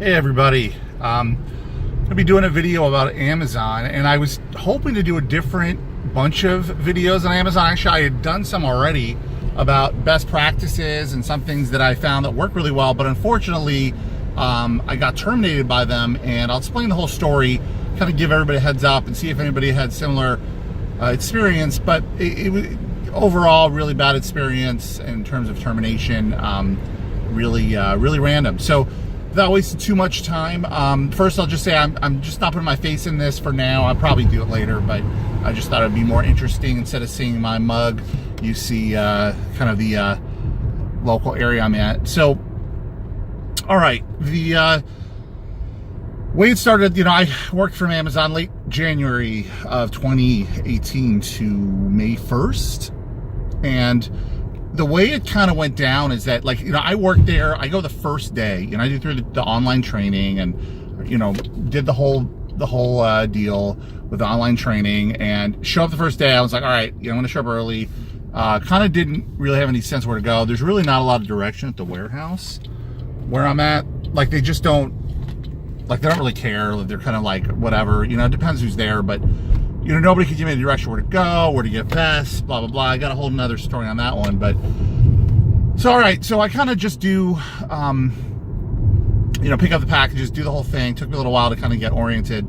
Hey everybody, I'm gonna be doing a video about Amazon, and I was hoping to do a different bunch of videos on Amazon. Actually, I had done some already about best practices and some things that I found that work really well, but unfortunately I got terminated by them, and I'll explain the whole story, kind of give everybody a heads up and see if anybody had similar experience. But it was overall really bad experience in terms of termination, really random. So without wasting too much time, first I'll just say I'm just not putting my face in this for now. I'll probably do it later, but I just thought it'd be more interesting. Instead of seeing my mug, you see kind of the local area I'm at. So, all right, the way it started, I worked from Amazon late January of 2018 to May 1st, and the way it kind of went down is that, I worked there. I go the first day, I do through the online training, and did the whole deal with the online training, and show up the first day. I was like, all right, I'm gonna show up early. Kind of didn't really have any sense where to go. There's really not a lot of direction at the warehouse where I'm at. They just don't, they don't really care. They're kind of like, whatever, it depends who's there, but nobody could give me the direction where to go, where to get vests, blah, blah, blah. I got a whole nother story on that one. But so, all right. So I kind of just do, pick up the packages, do the whole thing. Took me a little while to kind of get oriented.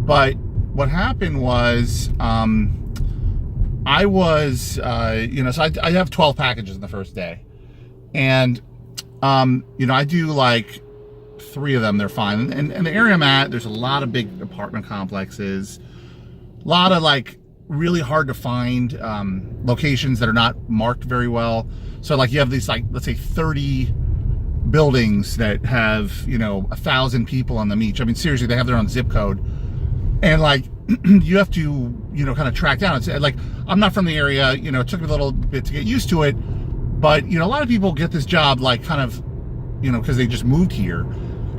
But what happened was, I was, so I have 12 packages in the first day. And, I do like 3 of them. They're fine. And the area I'm at, there's a lot of big apartment complexes. A lot of really hard to find locations that are not marked very well. So you have these let's say 30 buildings that have 1,000 people on them each. I mean, seriously, they have their own zip code, and you have to kind of track down. It's I'm not from the area. It took me a little bit to get used to it, but a lot of people get this job kind of because they just moved here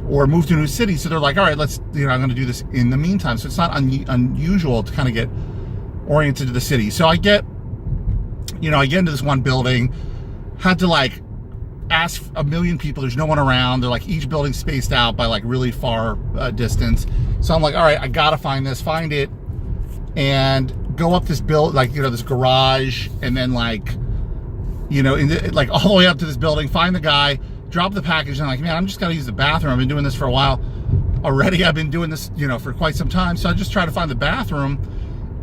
or moved to a new city. So they're like, all right, let's, I'm going to do this in the meantime. So it's not unusual to kind of get oriented to the city. So I get into this one building, had to ask a million people. There's no one around. They're each building spaced out by really far distance. So I'm like, all right, I got to find it, and go up this this garage, and then all the way up to this building, find the guy, drop the package, and man, I'm just gotta use the bathroom. I've been doing this for a while already. I've been doing this, for quite some time. So I just try to find the bathroom,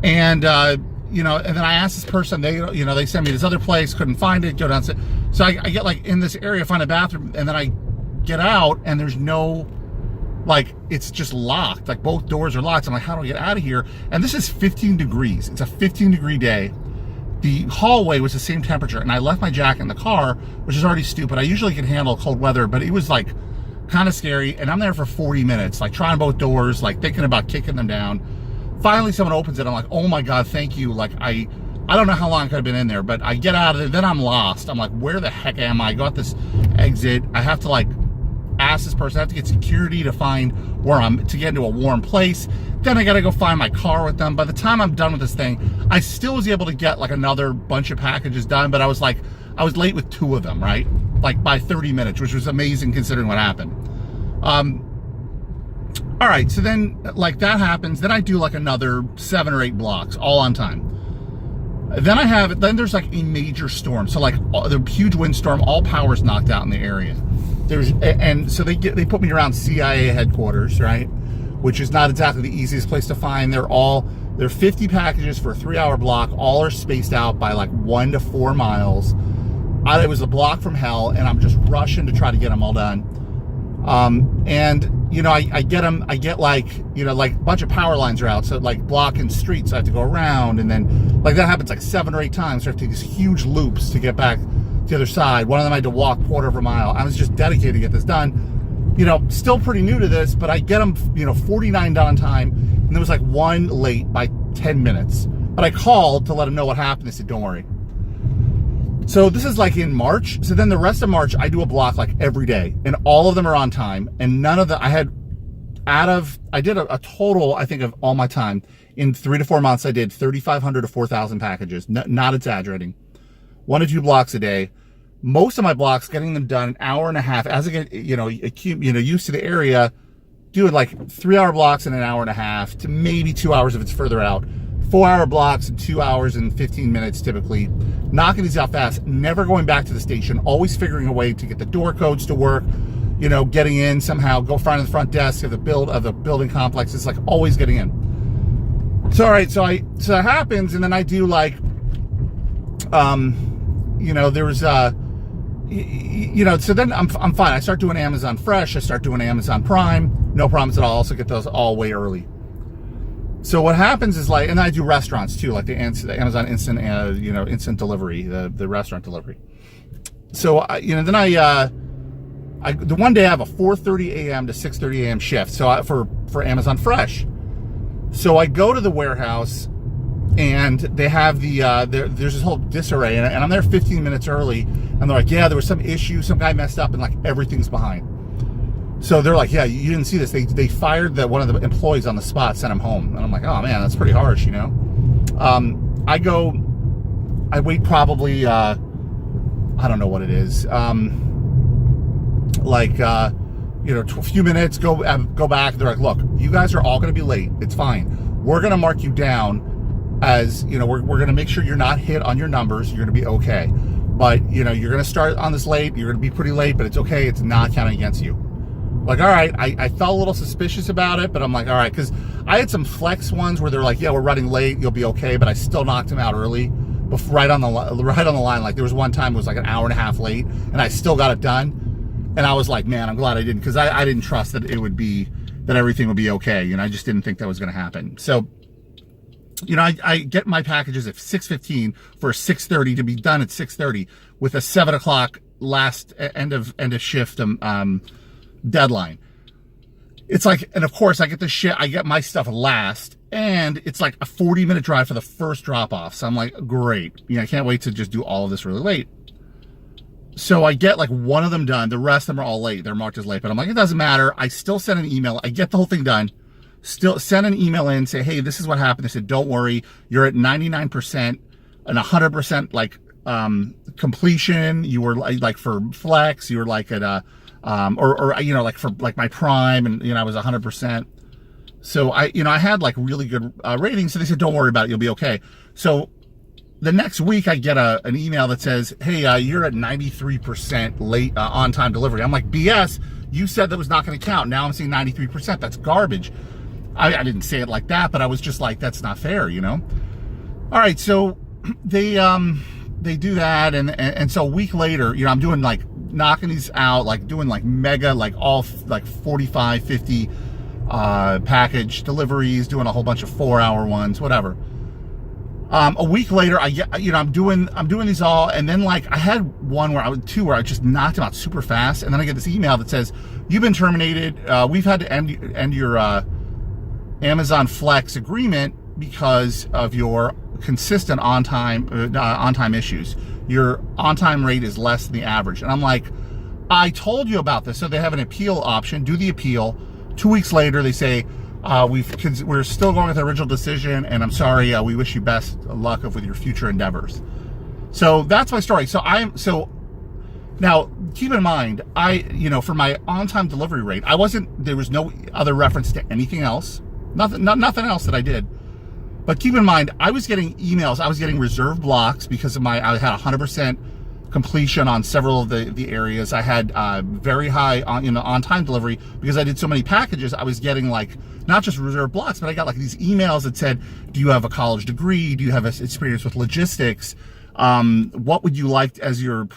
and and then I asked this person. They, they sent me this other place, couldn't find it. Go down. So I get in this area, find a bathroom, and then I get out, and there's no, it's just locked. Both doors are locked. So I'm like, how do I get out of here? And this is 15 degrees. It's a 15-degree day. The hallway was the same temperature, and I left my jacket in the car, which is already stupid. I usually can handle cold weather, but it was kind of scary. And I'm there for 40 minutes, trying both doors, thinking about kicking them down. Finally, someone opens it. I'm like, oh my God, thank you. I don't know how long I could have been in there, but I get out of there. Then I'm lost. I'm like, where the heck am I? I got this exit. I have to ask this person. I have to get security to find where to get into a warm place. Then I got to go find my car with them. By the time I'm done with this thing, I still was able to get another bunch of packages done, but I was late with 2 of them, right? By 30 minutes, which was amazing considering what happened. All right, so then that happens. Then I do another 7 or 8 blocks, all on time. Then there's a major storm. So the huge windstorm, all power's knocked out in the area. And so they put me around CIA headquarters, right? Which is not exactly the easiest place to find. They're 50 packages for a 3-hour block. All are spaced out by 1 to 4 miles. It was a block from hell, and I'm just rushing to try to get them all done. And I get them. I get a bunch of power lines are out, so blocking streets. I have to go around, and then that happens 7 or 8 times. So I have to take these huge loops to get back to the other side. One of them I had to walk quarter of a mile. I was just dedicated to get this done. Still pretty new to this, but I get them, 49 done on time, and there was 1 late by 10 minutes. But I called to let them know what happened. They said, don't worry. So this is in March. So then the rest of March, I do a block every day, and all of them are on time, and none of I did a total, I think, of all my time in 3 to 4 months. I did 3,500 to 4,000 packages, not exaggerating. 1 to 2 blocks a day. most of my blocks, getting them done an hour and a half. As I get, used to the area, doing like 3-hour blocks in an hour and a half to maybe 2 hours if it's further out. 4-hour blocks in 2 hours and 15 minutes typically. Knocking these out fast, never going back to the station, always figuring a way to get the door codes to work, getting in somehow, go find the front desk of the building complex. It's like always getting in. So all right, so that happens, and then I do like, there was so then I'm fine. I start doing Amazon Fresh. I start doing Amazon Prime. No problems at all. Also get those all way early. So what happens is like, and I do restaurants too, like the Amazon Instant, instant delivery, the restaurant delivery. So then the one day I have a 4:30 a.m. to 6:30 a.m. shift. So for Amazon Fresh. So I go to the warehouse, and they have there's this whole disarray, and I'm there 15 minutes early, and they're like, yeah, there was some issue, some guy messed up, and like everything's behind. So they're like, yeah, you didn't see this. They fired one of the employees on the spot, sent him home. And I'm like, oh man, that's pretty harsh, I wait probably, I don't know what it is, a few minutes, go back. They're like, look, you guys are all going to be late. It's fine. We're going to mark you down as, we're going to make sure you're not hit on your numbers. You're going to be okay. But, you're going to start on this late. You're going to be pretty late, but it's okay. It's not counting against you. Like, all right, I felt a little suspicious about it, but I'm like, all right, because I had some flex ones where they're like, yeah, we're running late, you'll be okay, but I still knocked them out early, right on the line. Like there was one time it was like an hour and a half late, and I still got it done, and I was like, man, I'm glad I didn't, because I didn't trust that everything would be okay. I just didn't think that was going to happen. So, I get my packages at 6:15 for 6:30 to be done at 6:30 with a 7 o'clock last end of shift deadline. It's like, and of course I get my stuff last, and it's like a 40-minute drive for the first drop off. So I'm like, great. I can't wait to just do all of this really late. So I get like one of them done. The rest of them are all late. They're marked as late, but I'm like, it doesn't matter. I still send an email. I get the whole thing done. Still send an email in, say, hey, this is what happened. They said, don't worry. You're at 99% and 100% like, completion. You were like for flex, you were like at like for like my prime, and I was 100%. So I had like really good ratings. So they said, don't worry about it, you'll be okay. So the next week I get an email that says, hey, you're at 93% late on time delivery. I'm like, BS, you said that was not going to count. Now I'm seeing 93%. That's garbage. I didn't say it like that, but I was just like, that's not fair, All right, so they do that, and so a week later, I'm doing like knocking these out, like doing like mega, like all like 45, 50 package deliveries, doing a whole bunch of 4-hour ones, whatever. A week later, I'm doing these all, and then like I had where I just knocked them out super fast, and then I get this email that says, you've been terminated. We've had to end your Amazon Flex agreement because of your consistent on-time issues. Your on-time rate is less than the average. And I'm like, I told you about this. So they have an appeal option. Do the appeal. 2 weeks later, they say, we're still going with the original decision, and I'm sorry. We wish you best luck with your future endeavors. So that's my story. So now keep in mind, for my on-time delivery rate, there was no other reference to anything else. Nothing else that I did. But keep in mind, I was getting emails. I was getting reserve blocks because I had 100% completion on several of the areas. I had very high on-time delivery because I did so many packages. I was getting like not just reserve blocks, but I got like these emails that said, do you have a college degree? Do you have experience with logistics? What would you like as your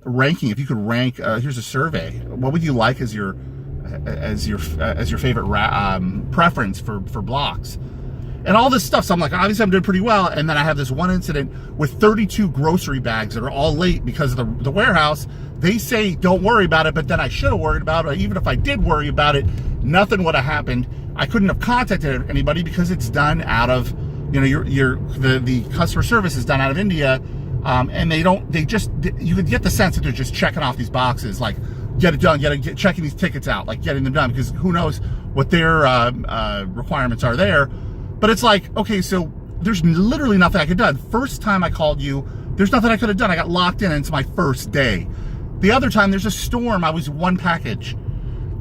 ranking? If you could rank, here's a survey. What would you like as your favorite preference for blocks? And all this stuff. So I'm like, obviously I'm doing pretty well. And then I have this one incident with 32 grocery bags that are all late because of the warehouse. They say, don't worry about it, but then I should have worried about it. Even if I did worry about it, nothing would have happened. I couldn't have contacted anybody because it's done out of, the customer service is done out of India. And you could get the sense that they're just checking off these boxes, like, get it done, checking these tickets out, like getting them done, because who knows what their requirements are there. But it's like, okay, so there's literally nothing I could do. First time I called you, There's nothing I could have done. I got locked in and it's my first day. The other time there's a storm, I was one package.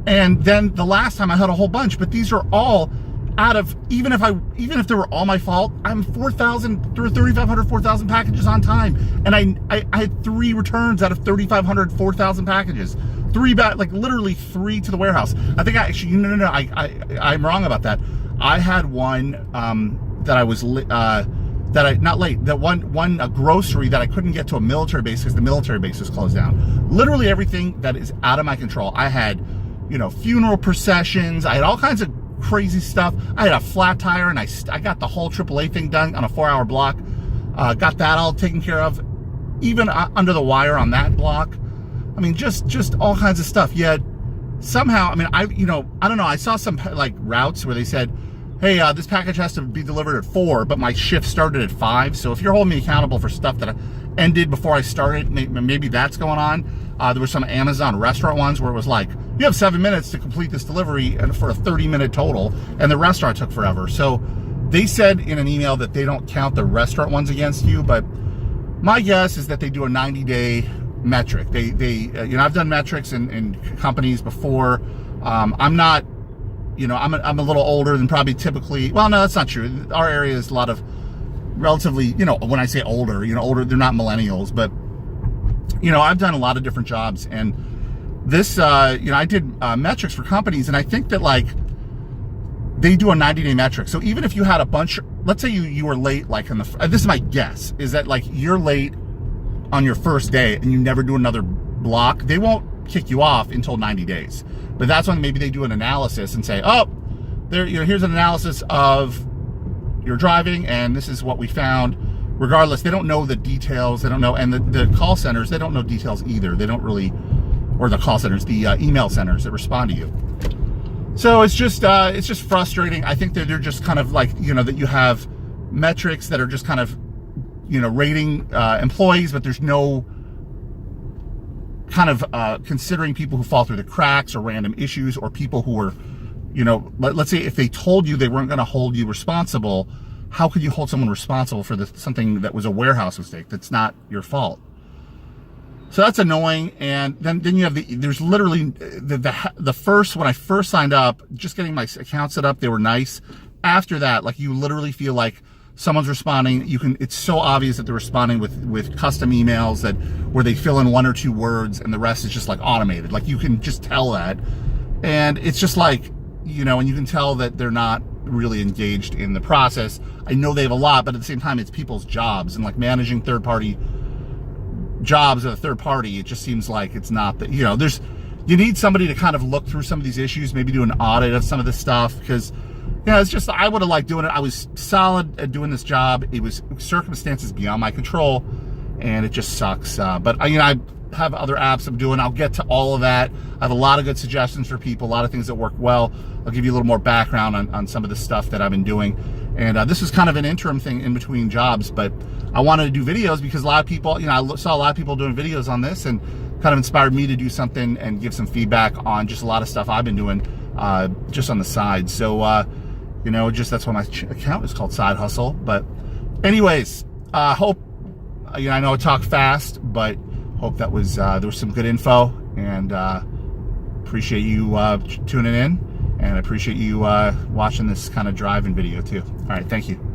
And then the last time I had a whole bunch, but these are all out of, even if they were all my fault, I'm 3,500, 4,000 packages on time. And I had 3 returns out of 3,500, 4,000 packages. 3 back, like literally 3 to the warehouse. I think I actually, no, I'm wrong about that. I had one that I was, not late, that one a grocery that I couldn't get to a military base because the military base is closed down. Literally everything that is out of my control. I had, funeral processions. I had all kinds of crazy stuff. I had a flat tire and I got the whole AAA thing done on a 4-hour block. Got that all taken care of, even under the wire on that block. I mean, just all kinds of stuff. Yet somehow, I mean, I don't know. I saw some like routes where they said, hey, this package has to be delivered at 4, but my shift started at 5. So if you're holding me accountable for stuff that ended before I started, maybe that's going on. There were some Amazon restaurant ones where it was like, you have 7 minutes to complete this delivery and for a 30-minute total, and the restaurant took forever. So they said in an email that they don't count the restaurant ones against you, but my guess is that they do a 90-day metric. I've done metrics in companies before. I'm not, I'm a little older than probably typically. Well, no, that's not true. Our area is a lot of relatively, when I say older, older, they're not millennials, but I've done a lot of different jobs, and this, I did metrics for companies, and I think that like they do a 90-day metric. So even if you had a bunch, let's say you were late, like this is my guess, is that like you're late on your first day and you never do another block, they won't kick you off until 90 days. But that's when maybe they do an analysis and say, oh, here's an analysis of your driving, and this is what we found. Regardless, they don't know the details. They don't know, and the call centers, they don't know details either. They don't really, or the call centers, the email centers that respond to you. So it's just frustrating. I think that they're just kind of like, that you have metrics that are just kind of, rating employees, but there's no kind of considering people who fall through the cracks or random issues, or people who are, let's say if they told you they weren't going to hold you responsible, how could you hold someone responsible for something that was a warehouse mistake that's not your fault? So that's annoying. And then you have there's literally the first, when I first signed up, just getting my account set up, they were nice. After that, like you literally feel like someone's responding. It's so obvious that they're responding with custom emails where they fill in 1 or 2 words and the rest is just like automated. Like you can just tell that. And it's just like, and you can tell that they're not really engaged in the process. I know they have a lot, but at the same time, it's people's jobs, and like managing third-party jobs at a third party, it just seems like it's not that, you need somebody to kind of look through some of these issues, maybe do an audit of some of this stuff, because it's just, I would have liked doing it. I was solid at doing this job. It was circumstances beyond my control, and it just sucks. But I have other apps I'm doing. I'll get to all of that. I have a lot of good suggestions for people, a lot of things that work well. I'll give you a little more background on some of the stuff that I've been doing. And this was kind of an interim thing in between jobs, but I wanted to do videos because a lot of people, I saw a lot of people doing videos on this, and kind of inspired me to do something and give some feedback on just a lot of stuff I've been doing just on the side. So, that's why my account is called Side Hustle. But anyways, hope, I know I talk fast, but hope that was, there was some good info, and appreciate you tuning in, and I appreciate you watching this kind of driving video too. All right, thank you.